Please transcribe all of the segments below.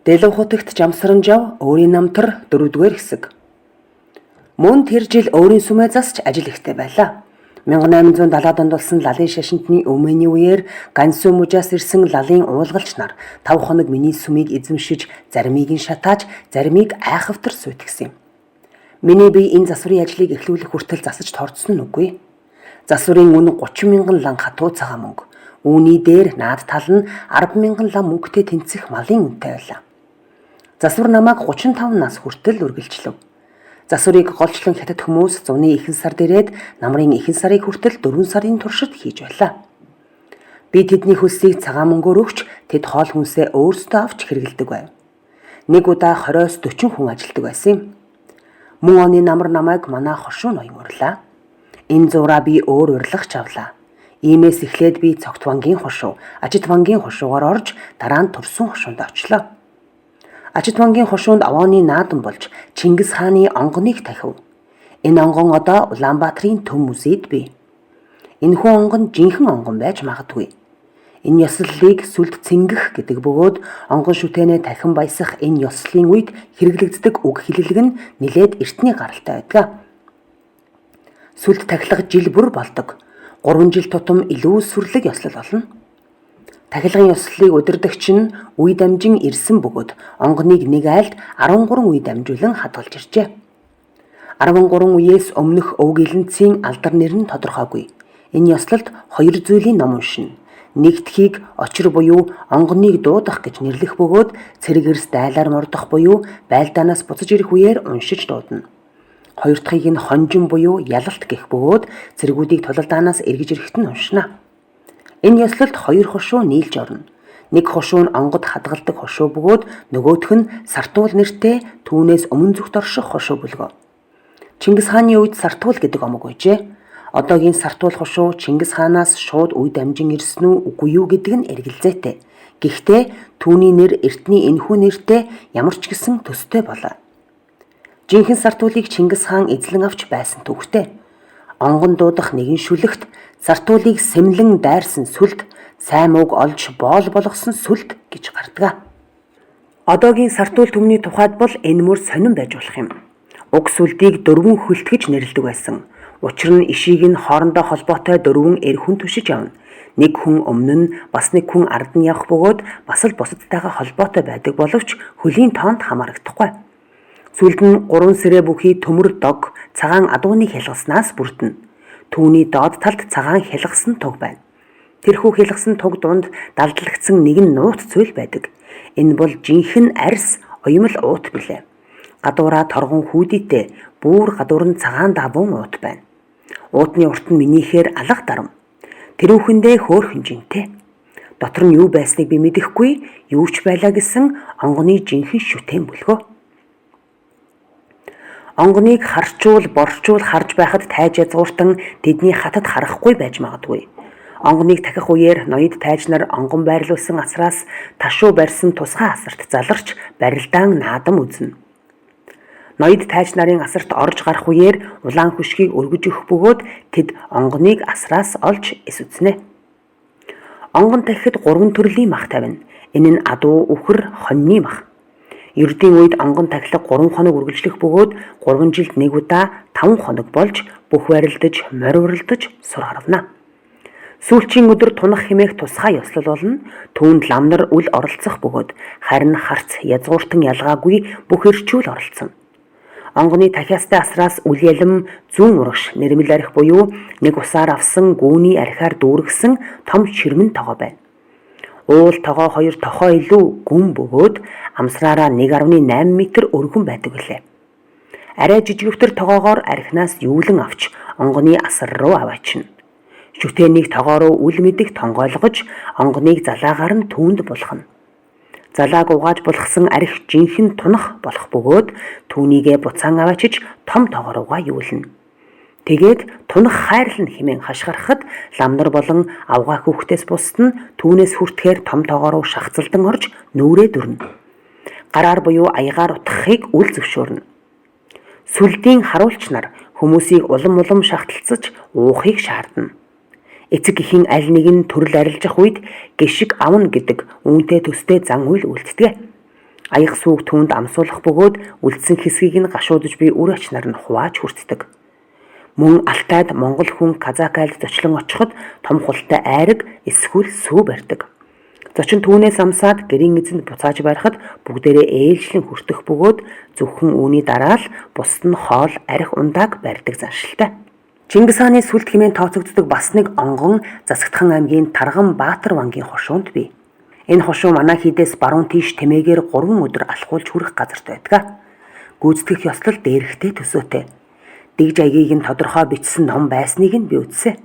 Дэлгэв хотогт Жамсаранжав өөрийн намтар 4-р хэсэг. Мөн тэр жил өөрийн сүмээ засч ажил ихтэй байлаа. 1870-ад онд болсон лалын шашинтны өмнөний үеэр Гансү мужаас ирсэн лалын уулгалч нар 5 хоног миний сүмийг эзэмшиж, заримыг нь шатааж, заримыг айхавтар суйтгсан юм. Миний бие энэ засварын ажлыг эхлүүлэх хүртэл засаж торцсон нь үгүй. Засварын үн 30 мянган лан хатуу цагаан мөнгө. Үүний дээр наад тал нь 10 мянган лан мөнгөтэй тэнцэх малын үнэтэй байлаа. Засвар намайг 35 нас хүртэл үргэлжлэв. Засварыг голчлон хятад хүмүүс зуны ихэнх сард ирээд намрын ихэнх сарыг хүртэл 4 сарын туршид хийж байлаа. Би тэдний хөлсийг цагаан мөнгөөр өгч тэд хоол хүнсээ өөрсдөө авч хэрэгэлдэг байв. Нэг удаа 20-40 хүн ажилдаг байсан юм. Мөн оны намар намайг манай хошуу ноён урлаа. Энэ зураа би өөр урилгах авлаа. Иймээс эхлээд би цогт бангийн хошуу, ажид бангийн хошуугаар орж дараа нь турсан хошуунд очлоо. Ажид бангийн хошуунд авааны наадан болж Чингис хааны онгоныг тахив. Энэ онгон одоо Улаанбаатарын төв музейд бий. Энэхүү онгон жинхэнэ онгон байж магадгүй. Энэ ёслолыг сүлд цэнгэх гэдэг бөгөөд онгон шүтэнэ дахин баясах энэ ёслолын үед хэрэглэгддэг үг хэллэг нь нэлээд эртний гаралтай байдаг. Сүлд тахилга жил бүр болдог. 3 жил тутам илүү сүрлэг ёслол болно. Тахилгын ёслолыг удирдагч нь үе дамжин ирсэн бөгөөд онгоныг нэг айлд 13 үе дамжуулан хадгалж иржээ. 13 үеэс өмнөх өв гэлэнцийн алдар нэр нь тодорхойгүй. Энэ ёслолд 2 зүйлийн ном уншина. Нэгдхийг очир буюу онгоныг дуудах гэж нэрлэх бөгөөд цэрэг эрс дайлаар мордох буюу байлдаанаас буцаж ирэх үеэр уншиж дуудана. Хоёр дахьыг нь хонжин буюу ялалт гэх бөгөөд цэргүүдийг тулалдаанаас эргэж ирэхэд нь уншина. Энэ ёслолд 2 хошуу нийлж орно. Нэг хошуу нь онгод хадгалдаг хошуу бөгөөд нөгөөх нь сартуул нэртэй түүнээс өмнө зүгт орших хошуу бүлгөө. Чингис хааны үед сартуул гэдэг омог байжээ. Одоогийн сартуул хошуу Чингис хаанаас шууд үе дамжин ирсэн үү үгүй юу гэдэг нь эргэлзээтэй. Гэхдээ түүний нэр эртний энэхүү нэртэй ямар ч гэсэн төстэй болоо. Жинхэнэ сартуулыг Чингис хаан эзлэн авч байсан түүхтэй. Онгон дуудах нэгэн шүлэгт сартуулыг сэмлэн дайрсан сүлд, сайн мөг олж боол болгосон сүлд гэж гардаг. Одоогийн сартуул түмний тухайд бол энэ мөр сонирн байж болох юм. Уг сүлдийг 4 хөлт гэж нэрлэдэг байсан. Учир нь ишийг нь хоорондоо холбоотой 4 эр хүн түшиж явна. Нэг хүн өмнө нь бас нэг хүн ард нь явах бөгөөд бас л бусадтайгаа холбоотой байдаг боловч хөлийн тоонд хамаарагдахгүй. Сүлд нь 3 сэрээ бүхий төмөр дог цагаан адууныг хялгаснаас бүрдэнэ. Түүний доод талд цагаан хялгасан туг байна. Тэрхүү хялгасан туг дунд далдлагдсан нэгэн нуут зүйл байдаг. Энэ бол жинхэнэ арьс оюмл уут билээ. Гадуураа торгон хүүдийтэй, бүр гадуур нь цагаан давуун уут байна. Уутны урт нь минийхээр алга дарам. Тэрүүхэндээ хөөхөн жинтэй. Дотор нь юу байсныг би мэдэхгүй, юу ч байлаа гэсэн онгоны жинхэнэ шүтэн бүлгөө. Онгоныг харчуул, борчуул харж байхад тайж язгууртан тэдний хатад харахгүй байж магадгүй. Онгоныг тахих үеэр ноёд тайж нар онгон байрлуулсан асраас ташуу барьсан тусгай асарт заларч барилдаан наадам үзнэ. Ноёд тайж нарын асарт орж гарах үеэр улаан хөшгийг өргөж өгөх бөгөөд тэд онгоныг асраас олж эс үзнэ. Онгон тахихад 3 төрлийн мах тавина. Энэ нь адуу, үхэр, хоньны мах. Ердийн үед онгон тахилга 3 хоног үргэлжлэх бөгөөд 3 жилд нэг удаа 5 хоног болж бүх барилдаж, морь уралдаж сур харвна. Сүүлчийн өдөр тунах хэмээх тусгай ёслол болно. Түүнд ламнар үл оролцох бөгөөд харин харц язгууртан ялгаагүй бүх эрчүүл оролцсон. Онгоны тахиастай асраас үл ялам зүүн урагш нэрмэл арх буюу нэг усаар авсан гүүний архиар дүүргсэн том ширмэн тогоо байна. Уул тогоо 2 тохоо илүү гүн бөгөөд амсраараа 1.8 м өргөн байдаг гэлээ. Арай жижигвтер тогоогоор архинаас юулан авч онгоны асар руу аваачна. Шүтэнийг тогоо руу үл мэдэх тонгойлгож онгоныг залаагаар нь түүнд булхна. Залааг угааж булхсан арх жинхэнэ тунах болох бөгөөд түүнийгээ буцаан аваачиж том тогоо руугаа юулна. Тэгээд тунах хайрлан хэмээн хашгирахад ламнар болон авгаа хүүхдээс бусд нь түүнээс хүртэхээр том тогоо руу шахацалдан орж нүүрээ дүрнэ. Гараар буюу аягаар утгахыг үл зөвшөөрнө. Сүлдийн харуулч нар хүмүүсийг улам шахталцаж уухыг шаардна. Эцэг эхийн аль нэгэн төрөл арилжах үед гişиг авна гэдэг үүнтэй төстэй зан үйл үлддэг. Аяг сүүг түүнд амсуулах бөгөөд үлдсэн хэсгийг нь гашуудж буй үр ачнаар нь хувааж хүртдэг. Мөн Алтайд монгол хүн Казакайлд зочлон очиход том хултай айраг эсвэл сүү барьдаг. Зочин түүнээс амсаад гэрийн эзэнд буцааж барихад бүгдээрээ ээлжлэн хүртэх бөгөөд зөвхөн үүний дараа л бусд нь хоол, арх ундааг барьдаг заншилтай. Чингис хааны сүлд хэмээн тооцогддог бас нэг онгон Засагдхан аймгийн Тарган Баатар вангийн хошуунд бий. Энэ хошуу манай хийдээс баруун тийш тэмээгээр 3 өдөр алхуулж хүрэх газарт байдаг. Гүйцэтгэх ёслол дээрхтэй төсөөтэй. Дэгж аягийг нь тодорхой бичсэн ном байсныг нь би үзсэн.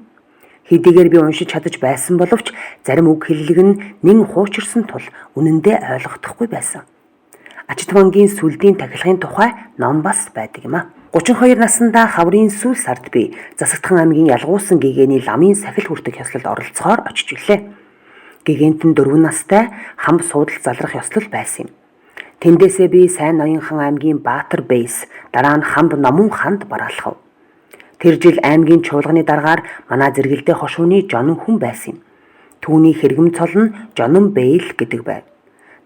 Хэдийгээр би уншиж чадаж байсан боловч зарим үг хэллэг нь нэн хуучирсан тул үнэндээ ойлгохдохгүй байсан. Ачид вангийн сүлдийн тахилгын тухай ном бас байдаг юм а. 32 наснда хаврын сүүл сард би Засагдхан аймгийн Ялгуусан гэгээний ламын сахил хүртэх ёслолд оролцохоор очиж ирлээ. Гэгээнт нь 4 настай хамб суудал залрах ёслол байсан юм. Тэндээсээ би Сайн Ноёнхан аймгийн Баатар Бэйс, дараа нь Хамб Номон ханд бараалхав. Тэр жил аймгийн чуулганы дараагаар манай зэрэгэлдээ хошууны Жонон хүн байсан юм. Түүний хэрэгэм цол нь Жонон Бэйл гэдэг байв.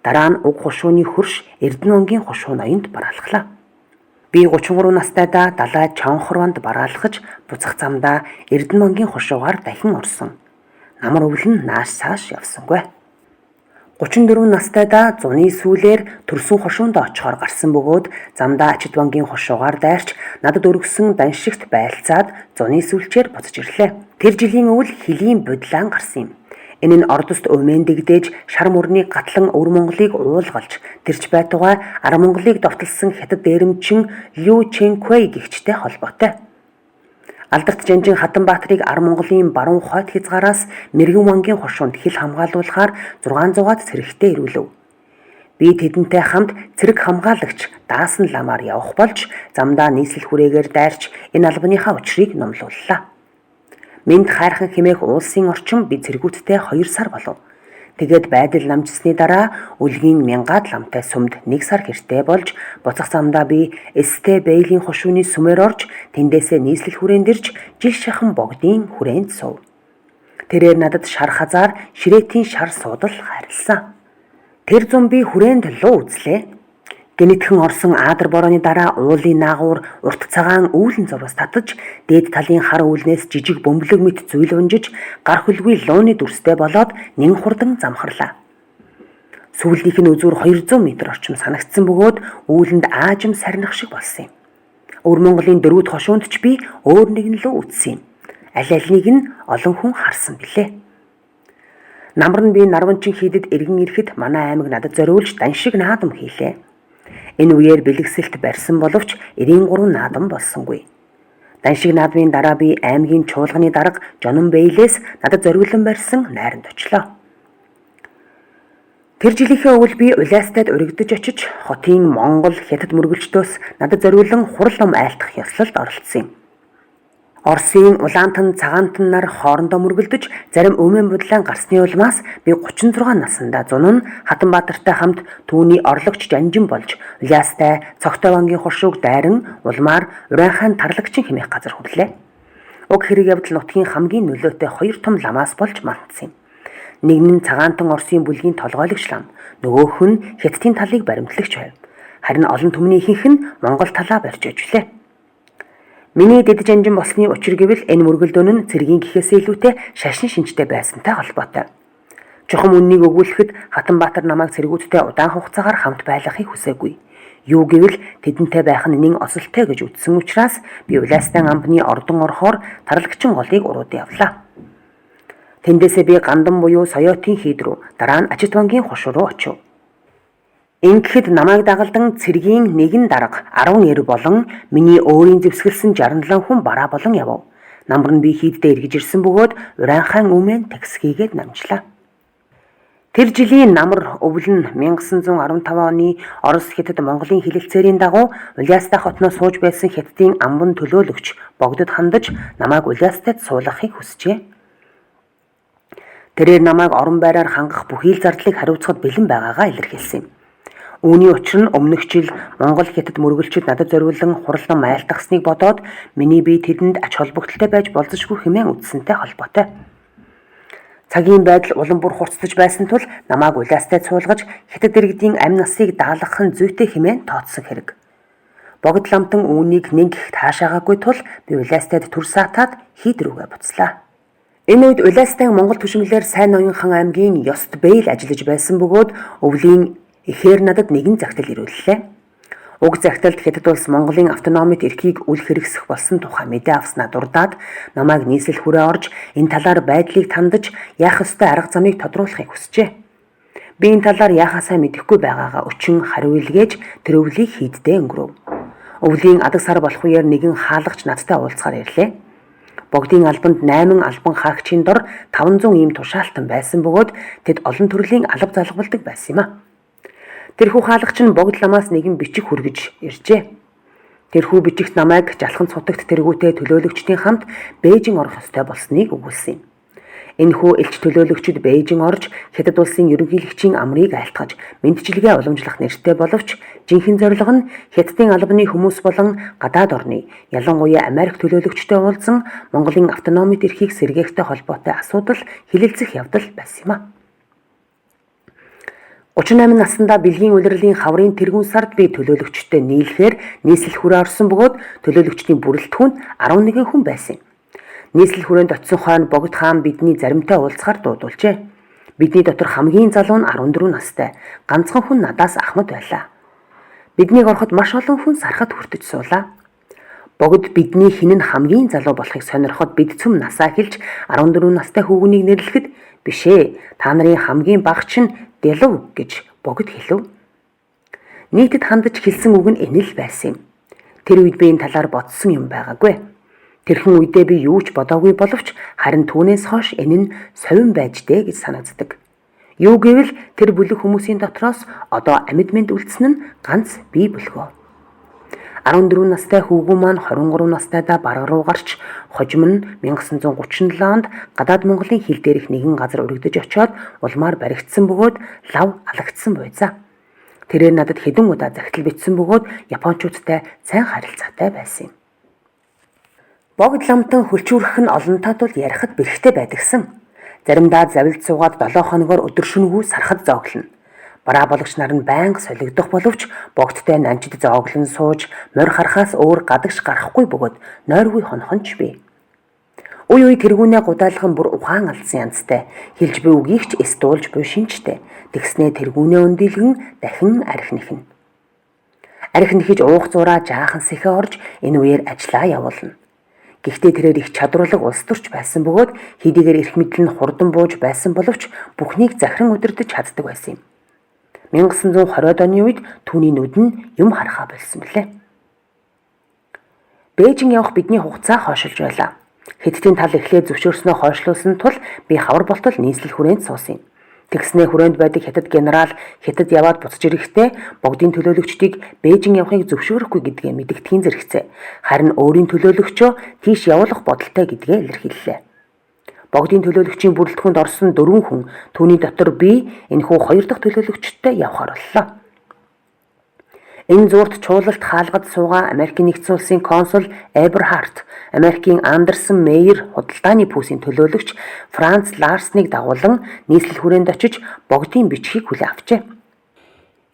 Дараа нь уг хошууны хөрш Эрдэнэвангийн хошуу ноёнд бараалхлаа. Би 33 настайдаа далай Чонхорванд бараалхаж буцах замдаа Эрдэнэвангийн хошуугаар дахин орсон. Намар өвлөн нааш цааш явсангүй. 34 настайдаа зуны сүүлээр төрсөн хошуунд очихоор гарсан бөгөөд замдаа Ачид вангийн хошуугаар дайрч надад өргөсөн даншигт байлцаад зуны сүүлчээр буцаж ирлээ. Тэр жилийн өвөл хөлийн бодлаан гарсан юм. Энэ нь ордост өмэндэгдээж шар мөрний гатлан өвөр Монголыг уулгалж тэрч байтугай ар Монголыг довтолсон хятад дээрэмчин Лю Чэнквэй гэгчтэй холбоотой. Алдарт Жанжин Хатанбаатарыг ар Монголын баруун хойд хязгаараас Мэргэн вангийн хошуунд хил хамгаалуулахаар 600-аад цэрэгтэй ирүүлв. Би тэдэнтэй хамт цэрэг хамгаалагч Даасан ламаар явах болж замдаа нийслэл хүрээгээр дайрч энэ албаныхаа учрыг номлууллаа. Минд хайрхан хэмээх уулсын орчин би цэргүүдтэй 2 сар болов. Тэгээд байдал намжсны дараа үлгийн 1000-аад ламтай сүмд 1 сар хэртэй болж буцах замдаа би Эстэй Бэйлийн хошууны сүмээр орж тэндээсээ нийслэл хүрээнд ирж жил шахан богдын хүрээнд сув. Тэрээр надад шар хазаар ширээтийн шар суудал хайрлсан. Тэр зам би хүрээнд луу үзлээ. Гэнэтхэн орсон Аадар борооны дараа уулын наагуур урт цагаан үүлэн зовоос татаж дээд талын хар үүлнээс жижиг бөмбөлөг мэт зүйл унжиж гар хөлгүй лууны дүрстэй болоод нэн хурдан замхарлаа. Сүүлийнх нь үзүүр 200 м орчим санагдсан бөгөөд үүлэнд аажим сарних шиг болсон юм. Өвөр Монголын 4-р хошуунд ч би өөр нэгэн луу үзсэн юм. Аль алийг нь олон хүн харсан билээ. Намар нь би Нарванчин хийдэд эргэн ирэхэд манай аймаг надад зориулж даншиг наадам хийлээ. Энэ үеэр бэлгэсэлт барьсан боловч 93 наадам болсонгүй. Даншиг наадмын дараа би аймгийн чуулганы дарга Жонон Бэйлээс надад зориулан барьсан найранд очлоо. Тэр жилийнхээ өвөл би Улаастайд уригдаж очиж хотын Монгол хятад мөргөлчдөөс надад зориулан хурал ном айлтгах ёслолд оролцсон юм. Оросын Улаантан Цагаантан нар хоорондоо мөргөлдөж зарим өмэн бодлаан гарсны улмаас би 36 наснда зун нь Хатанбаатартай хамт түүний орлогч Жанжин болж Улаастай Цогтой вангийн хошууг дайран улмаар Урайхан тарлагчин хэмээх газар хүрлээ. Уг хэрэг явдал нутгийн хамгийн нөлөөтэй 2 том ламаас болж мандсан юм. Нэг нь Цагаантан Оросын бүлгийн толгойлогч лам, нөгөөх нь Хятадын талыг баримтлагч байв. Харин олон түмний ихэнх нь Монгол талаа барьж ажиллаа. Миний дэд Жанжин болсны учир гэвэл энэ мөргөлдөөн нь цэргийн гэхээс илүүтэй шашин шинжтэй байсантай холбоотой. Чухам үннийг өгүүлэхэд Хатанбаатар намайг цэргүүдтэй удаан хугацаагаар хамт байлгахыг хүсээгүй. Юу гэвэл тэдэнтэй байх нь нэн осолтой гэж үзсэн учраас би Улаастай амбны ордон орохоор тарлагчин голыг урууд явлаа. Тэндээсээ би Гандан буюу Соёотын хийд рүү, дараа нь Ачид вангийн хошуу руу очив. Ингэхэд намайг дагалдан цэргийн нэгэн дарга 19 болон миний өөрийн зэвсгэлсэн 67 хүн бараа болон явв. Намар нь би хийддээ эргэж ирсэн бөгөөд Урайхан өмнө таксигээд намжлаа. Тэр жилийн намар өвөл нь 1915 оны Орос Хятад Монголын хилэлцээрийн дагуу Улаастай хотноос сууж байсан Хятадын амбан төлөөлөгч богдод хандаж намайг Улаастайд суулгахыг хүсжээ. Тэрээр намайг орон байраар хангах бүхий л зардлыг хариуцахад бэлэн байгаагаа илэрхийлсэн юм. Үүний учир нь өмнөх жил Монгол Хятад мөргөлчид надад зориулсан хурлан майлтгасныг бодоод миний бие тэдэнд ач холбогдолтой байж болзошгүй хэмээн үзсэнтэй холбоотой. Цагийн байдал улам бүр хурцлаж байсан тул намайг улаастай цуулгаж хятад иргэдийн амь насыг даалгах нь зүйтэй хэмээн тооцсон хэрэг. Богд ламтан үүнийг нэг их таашаагаагүй тул би улаастайд түр саатаад хийд рүүгээ буцлаа. Энэ үед улаастай Монгол түшмэлээр Сайн Ноёнхан аймгийн Ёст Бэйл ажиллаж байсан бөгөөд өвлийн ихээр надад нэгэн загтал ирүүллээ. Уг загталд Хятад улс Монголын автономит эрхийг үл хэрэгсэх болсон тухай мэдээ авснаа дурдаад намайг нийслэл хүрээ орж энэ талаар байдлыг тандаж яах ёстой арга замыг тодруулахыг хүсжээ. Би энэ талаар яахаасаа мэдэхгүй байгаагаа өчин хариу илгээж тэр өвлийг хийддээ өнгөрөв. Өвлийн адаг сар болох үеэр нэгэн хаалгач надтай уулзахаар ирлээ. Богдын албанд 8 албан хаагчийн дор 500 ийм тушаалтан байсан бөгөөд тэд олон төрлийн алба залгуулдаг байсан юм а. Тэрхүү хаалгач нь богд ламаас нэгэн бичих хүргэж иржээ. Тэрхүү бичихт намайг жалхан цутагт тэргүүтээ төлөөлөгчдийн хамт Бээжин орох ёстой болсныг өгүүлсэн юм. Энэхүү элч төлөөлөгчд Бээжин орж Хятад улсын ерөнхийлөгчийн амрыг айлтгаж мэдчилгээ уламжлах нэртэй боловч жинхэнэ зорилго нь Хятадын албаны хүмүүс болон гадаад орны ялангуяа Америк төлөөлөгчтэй уулзсан Монголын автономит эрхийг сэргээхтэй холбоотой асуудал хилэлцэх явдал байсан юм а. 38 наснда бэлгийн улирлын хаврын тэргүүн сард би төлөөлөгчтэй нийлэхээр нийслэл хүрээ орсон бөгөөд төлөөлөгчдийн бүрэлдэхүүн 11 хүн байсан. Нийслэл хүрээнд очисон хойно Богд хаан бидний заримтай уулзахаар дуудулжээ. Бидний дотор хамгийн залуу нь 14 настай. Ганцхан хүн надаас ахмад байлаа. Биднийг ороход маш олон хүн сархад хүртэж суулаа. Богд бидний хэн нь хамгийн залуу болохыг сонирхоод бид цөм насаа хэлж 14 настай хүүгнийг нэрлэхэд бишээ та нарын хамгийн багч нь Дэлв гэж Богд хэлв. Нийтэд хандаж хэлсэн үг нь энэ л байсан юм. Тэр үед би энэ талаар бодсон юм байгаагүй. Тэрхэн үедээ би юу ч бодоогүй боловч харин түүнээс хойш энэ нь совин байж дээ гэж санагддаг. Юу гэвэл тэр бүлэг хүмүүсийн дотроос одоо амьд мэнд үлдсэн нь ганц би бөлгөө. 14 настай хүүгүү маань 23 настайдаа бараг руу гарч хожим нь 1937 онд гадаад Монголын хил дээрх нэгэн газар өргөдөж очиод улмаар баригдсан бөгөөд лав алагдсан буйзаа. Тэрээр надад хэдэн удаа захидал бичсэн бөгөөд Япончуудтай сайн харилцаатай байсан юм. Богд ламтан хөлчүүрэх нь олонтой тул ярихад бэрхтээ байдагсан. Заримдаа завилд суугаад 7 хоногоор өдөр шөнөгүй сархад зооглоно. Бараа болагч нар нь байнга солигдох боловч богдтой нанчид зооглон сууж морь харахаас өөр гадагш гарахгүй бөгөөд нойргүй хонхонч бий. Үй үй тэргүүнээ гудайлах нь бүр ухаан алдсан янзтай. Хэлж буй үгийг ч эс дуулж буй шинжтэй. Тэгснээ тэргүүнээ өндийлгэн дахин архи нэхнэ. Архи нэхэж уух зураа жаахан сэхэ орж энэ үеэр ажиллаа явуулна. Гэхдээ тэрээр их чадварлаг улс төрч байсан бөгөөд хэдийгээр эрх мэдэл нь хурдан бууж байсан боловч бүхнийг захиран удирдах чаддаг байсан юм. 1920-ад оны үед түүний нүд нь юм харахаа болсон билээ. Бээжин явах бидний хугацаа хойшилж байлаа. Хятадын тал эхлээд зөвшөөрснөө хойшлуулсан тул би хавар болтол нийслэл хүрээнд суусан юм. Тэгснээ хүрээнд байдаг хятад генерал хятад яваад буцаж ирэхдээ богдын төлөөлөгчдийг Бээжин явахыг зөвшөөрөхгүй гэдгээ мэдэгдэхийн зэрэгцээ. Харин өөрийн төлөөлөгчөө тийш явуулах бодолтой гэдгээ илэрхийллээ. Богдын төлөөлөгчийн бүрэлдэхүүнд орсон 4 хүн түүний дотор би энэхүү 2 дахь төлөөлөгчтэй явахаар боллоо. Энэ зуурт чуулалт хаалгад суугаа Америкийн нэгдсэн улсын консул Эберхард, Америкийн Андерсон Мейер худалдааны пүүсийн төлөөлөгч Франц Ларсныг дагуулan нийслэл хүрээнд очиж богдын бичгийг хүлээн авчээ.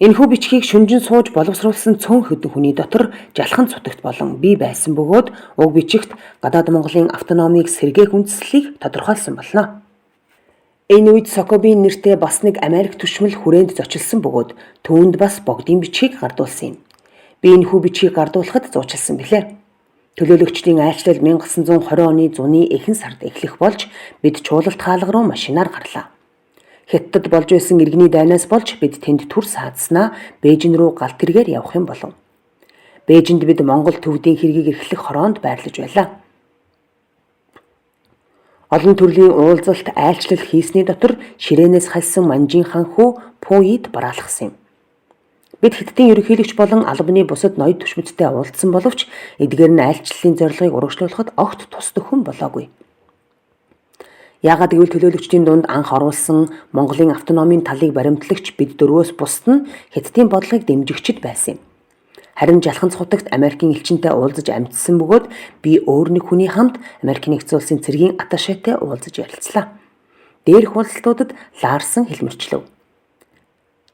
Энэхүү бичгийг шүнжин сууж боловсруулсан цөөн хэдэн хүний дотор жалхан цутагт болон би байсан бөгөөд уг бичигт гадаад Монголын автономийг сэргээх үндслийг тодорхойлсон болно. Энэ үед Сокобийн нэртэй бас нэг Америк түшмэл хүрээнд зочилсон бөгөөд түүнд бас богдын бичгийг гардуулсан юм. Би энэхүү бичгийг гардуулахад зуучилсан билээ. Төлөөлөгчдийн айлчлал 1920 оны зуны эхэн сард эхлэх болж бид чуулалт хаалга руу машинаар гарлаа. Хятадд болж байсан иргэний дайнаас болж бид тэнд түр саадснаа Бээжин рүү галт тэргээр явах юм болов. Бээжинд бид Монгол төвдийн хэргийг эрхлэх хороонд байрлаж байлаа. Олон төрлийн уулзалт айлчлал хийсний дотор ширээнээс хальсан Манжин хаан хүү Пуйд бараалгасан юм. Бид Хятадын ерөнхийлөгч болон албаны бусад ноёд түшмэттэй уулзсан боловч эдгээр нь айлчлалын зорилгыг урагшлуулахад огт тусдаг хүн болоогүй. Яагаад гэвэл төлөөлөгчдийн дунд анх оруулсан Монголын автономийн талыг баримтлагч бид дөрвөөс бусд нь Хятадын бодлогыг дэмжигчд байсан юм. Харин жалхан цутагт Америкийн элчинтэй уулзаж амьдсан бөгөөд би өөр нэг хүний хамт Америкийн нэгдсэн улсын цэргийн атташетай уулзаж ярилцлаа. Дээрх бололтуудад лаарсан хэлмэрчлэв.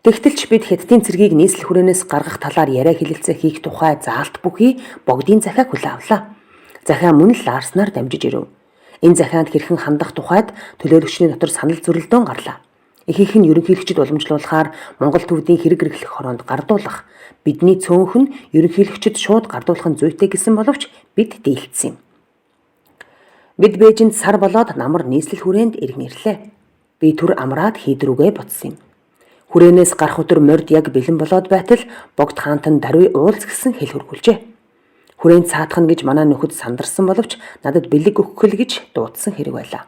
Тэгтэлч бид Хятадын цэргийг нийслэл хүрээнээс гаргах талаар яриа хэлэлцээ хийх тухай заалт бүхий богдын захиаг хүлээн авлаа. Захиа мөн л лаарснаар дамжиж ирэв. Энэ захианд хэрхэн хандах тухайд төлөөлөгчний дотор санал зөрөлдөөн гарлаа. Ихэнх нь ерөнхийлөгчд уламжлуулахаар Монгол төвдийн хэрэг эрхлэх хороонд гардуулах, бидний цөөнх нь ерөнхийлөгчд шууд гардуулах нь зүйтэй гэсэн боловч бид дийлдсэн юм. Бид Бээжинд сар болоод намар нийслэл хүрээнд иргэн ирлээ. Би түр амраад хийдрүүгээ буцсан юм. Хүрээнээс гарах өдөр морд яг бэлэн болоод байтал богд хаантан даруй уулз гэсэн хэл хөргүүлжээ. Хүрээнд цаатах нь гэж манай нөхөд сандарсан боловч надад бэлэг өгөх л гэж дуудсан хэрэг байлаа.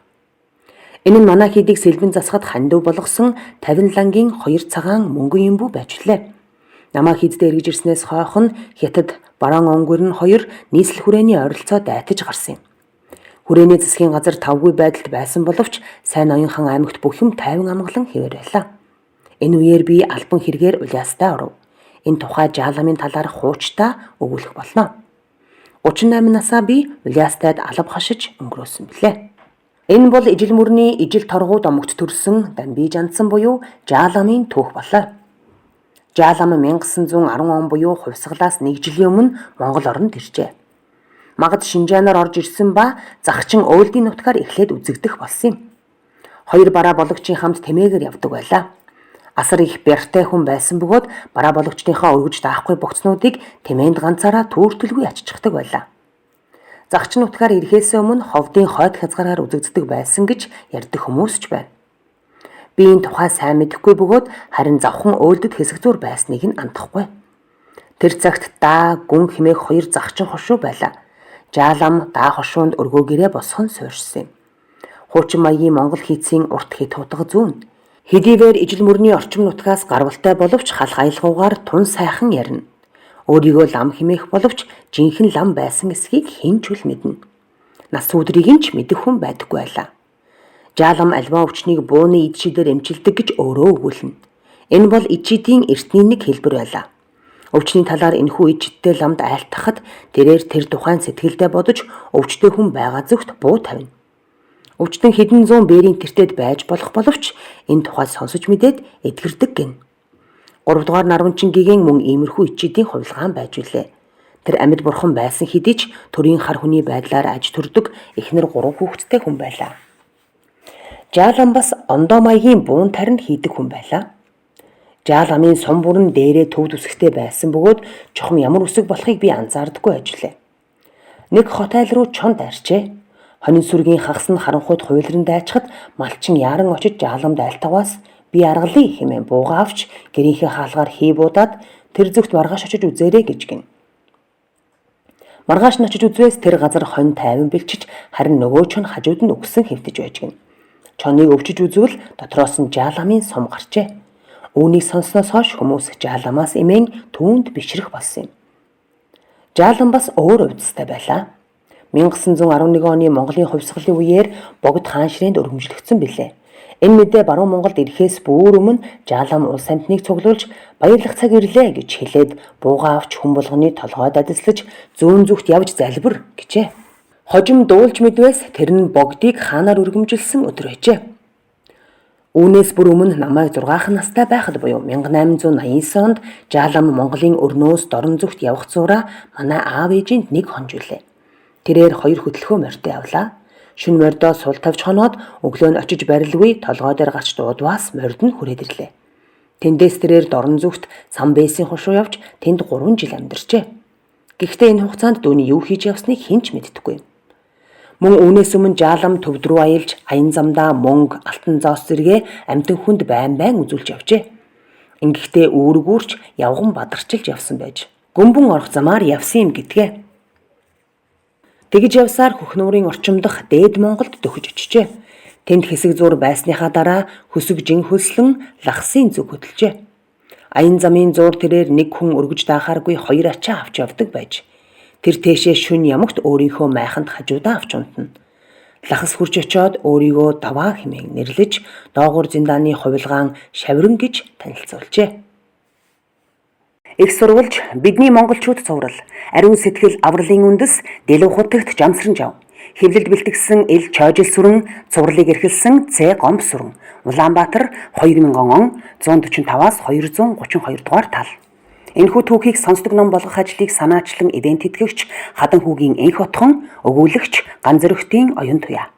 Энэ нь манай хийдийг сэлбэн засахад хандив болгосон 50 лангийн 2 цагаан мөнгөн юмбүү байжлаа. Намаа хийддээ эргэж ирснээс хойхон Хятад бараан онгор нь 2 нийслэл хүрээний ойролцоо дайтаж гарсан юм. Хүрээний засгийн газар тавгүй байдалд байсан боловч сайн Оюнхан аймагт бүх юм тайван амгалан хэвээр байлаа. Энэ үеэр би албан хэрэгээр Улаастаа оров. Энэ тухай жааламын талаар хуучтаа өгүүлэх болно. 38 насаа би Улаастад алба хашиж өнгөрөөсөн билээ. Энэ бол ижил мөрний ижил торгууд омогт төрсөн Дамби жандсан буюу жааламын түүх болоо. Жаалам 1910 он буюу хувьсгалаас 1 жилийн өмнө Монгол оронд иржээ. Магад Шинжаанаар орж ирсэн ба Загчин Уйлдын нутгаар эхлээд үзэгдэх болсон юм. 2 бараа бологчийн хамт тэмээгээр явдаг байлаа. Асар их бяртай хүн байсан бөгөөд бараа бологчныхаа өргөж даахгүй богцнуудыг тэмээнд ганцаараа түүртэлгүй аччихдаг байлаа. Загчин нутгаар ирэхээс өмнө ховдын хойд хязгаараар үзэгддэг байсан гэж ярьдаг хүмүүс ч байна. Би энэ тухай сайн мэдэхгүй бөгөөд харин завхан Уйлдд хэсэг зур байсныг нь андахгүй. Тэр цагт даа гүн хэмээх 2 загчин хошуу байлаа. Жаалам даа хошуунд өргөөгээрээ босхон суурьшсан юм. Хуучин маягийн Монгол хийцийн урт хит хутга зүүн. Хэдийгээр ижил мөрний орчим нутгаас гарвалтай боловч халах аялгаугаар тун сайхан ярина. Өөрийгөө лам хэмээх боловч жинхэнэ лам байсан эсхийг хэн ч үл мэднэ. Нас өдрийг нь ч мэдэх хүн байдаггүй байлаа. Жаалам альва өвчнийг бууны ид шидээр эмчилдэг гэж өөрөө өгүүлнэ. Энэ бол ид шидийн эртний нэг хэлбэр байлаа. Өвчний талаар энэхүү ид шидтэй ламд айлтгахад тэрээр тэр тухайн сэтгэлдээ бодож өвчтэй хүн байгаа зүгт буу тавина. Өвчтөн хэдэн зуун бээрийн тэртет байж болох боловч энэ тухай сонсож мэдээд эдгэрдэг гин. 3 дугаар Нарванчин гигийн мөн иймэрхүү ичидийн хувилгаан байж үлээ. Тэр амьд бурхан байсан хэдий ч төрийн хар хүний байдлаар аж төрдөг эхнэр 3 хүүхэдтэй хүн байлаа. Жаалам бас ондоо маягийн буун тарин хийдэг хүн байлаа. Жааламын сум бүрэн дээрээ төв төсгтэй байсан бөгөөд чухам ямар үсэг болохыг би анзаардаггүй ажиллаа. Нэг хот айл руу чонд арчээ. Хонин сүргийн хагас нь харанхуйд хуйлран дайчхад малчин яран очиж жааламд айлтгаваас би аргалъя хэмээн бууга авч гэрийнхээ хаалгаар хий буудаад тэр зүгт маргааш очиж үзээрэй гэж гин. Маргааш нь очиж үзвээс тэр газар хонь тайван бэлчиж харин нөгөө чон хажууд нь өгсөн хэвтэж байж гин. Чоныг өвчиж үзвэл дотроос нь жааламын сум гарчээ. Үүнийг сонссноос хойш хүмүүс жааламаас эмээн түүнд бишрэх болсон юм. Жаалам бас өөр увдстай байлаа. 1911 оны Монголын хувьсгалын үеэр богд хаан ширээнд өргөмжлөгдсөн билээ. Энэ мэдээ баруун Монголд ирэхээс бүр өмнө Жаалам улс амьтныг цуглуулж баярлах цаг ирлээ гэж хэлээд бууга авч хүн болгоны толгойд адислаж зүүн зүгт явж залбир гэжээ. Хожим дуулж мэдвээс тэр нь богдыг хаанаар өргөмжилсэн өдөр байжээ. Үүнээс бүр өмнө намайг 6 настай байхад буюу 1889 онд Жаалам Монголын өрнөөс дорн зүгт явах зураа манай аав ээжинд нэг хонжуулээ. Тэрээр 2 хөдөлгөөн морьтой явлаа. Шүн морьдоо сул тавьж хоноод өглөө нь очиж барилгүй толгой дээр гарч дуудваас морьд нь хүрээд ирлээ. Тэндээс тэрээр дорн зүгт Самбэсийн хошуу явж тэнд 3 жил амьдарчээ. Гэхдээ энэ хугацаанд дүүний юу хийж явсныг хэн ч мэддэггүй. Мөн үүнээс өмнө Жаалам төвд рүү аялж аян замдаа мөнгө, алтан зоос зэрэгэ амьтан хүнд байн үзүүлж явжээ. Ингэхдээ үүргүүрч явган бадарчилж явсан байж гөмбөн орох замаар явсан юм гэдгээ. Тэгж явсаар Хөхнүүрийн орчим дах Дээд Монголд дөхөж очижээ. Тэнд хэсэг зур байсныхаа дараа хөсөг жин хөлслөн лагсын зүг хөдөлжээ. Аян замын зуур тэрээр нэг хүн өргөж даахааргүй 2 ачаа авч явдаг байж. Тэр тээшээ шүн ямагт өөрийнхөө майханд хажуудаа авч унтна. Лахас хурж очиод өөрийгөө даваа хэмээн нэрлэж доогуур зиндааны хувилгаан шаврын гэж танилцуулжээ. Их сурвалж бидний монголчууд цуврал, ариун сэтгэл авралын үндэс дэлүү хутагт жамсран жав. хэвлэлд бэлтгэсэн Эл Чожил сүрэн цувралыг эрхэлсэн Цэ Гомб сүрэн. Улаанбаатар 2000 он 145-аас 232 дугаар тал. Энэхүү түүхийг сонсдог ном болгох ажлыг санаачлан эвент тэтгэгч Хадан хүүгийн энх отхон өгүүлэгч Ганц зөрөгтийн оюун туяа.